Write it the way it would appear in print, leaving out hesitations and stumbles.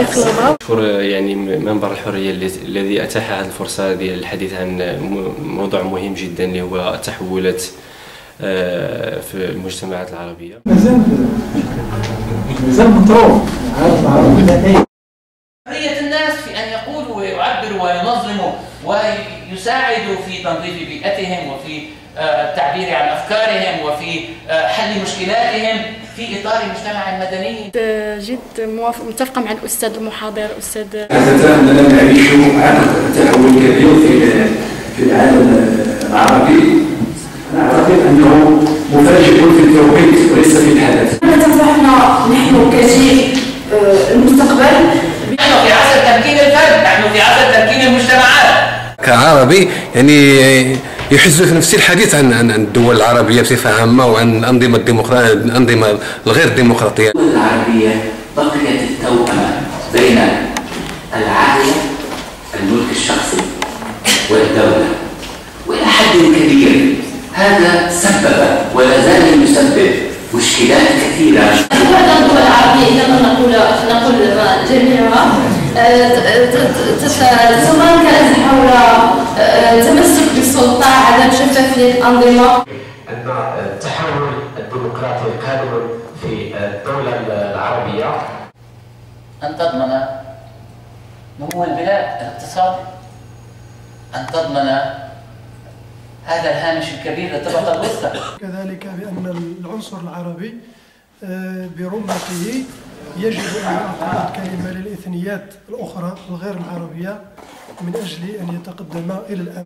المطلوبة. أشكر يعني منبر الحرية الذي أتاح هذه الفرصة ديال الحديث عن موضوع مهم جدا اللي هو التحولات في المجتمعات العربية. مازال مطروح حرية الناس في أن يقولوا ويعبروا وينظموا ويساعدوا في تنظيف بيئتهم وفي التعبير عن أفكارهم وفي حل مشكلاتهم في إطار المجتمع المدني. جد متفقة مع الأستاذ المحاضر أستاذ. أننا نعيش تحول كبير في العالم العربي. أعتقد أنه مفاجئ في التوقيت وليس في الحدث. تنصحنا نحن كجيل المستقبل؟ نحن في عصر تمكين الفرد، نحن في عصر تمكين المجتمعات. كعربي يعني يحز في نفسي الحديث عن الدول العربية بصفة عامة وعن الأنظمة الغير ديمقراطية. الدول العربية بقيت التوأمة بين العائلة، الملك الشخصي، والدولة، وإلى حد كبير هذا سبب ولا زال يسبب مشكلات كثيرة. هذا الدول العربية إذا نقول جميعها تتمركز حول تمسك بالسلطة، عدم شفافية الأنظمة. أن التحول الديمقراطي القادم في الدولة العربية أن تضمن نمو البلاد الاقتصادي، أن تضمن هذا الهامش الكبير للطبقة الوسطى. كذلك بأن العنصر العربي برمته يجب أن يعطي الكلمة للإثنيات الأخرى الغير العربية من أجل أن يتقدم إلى الأمام.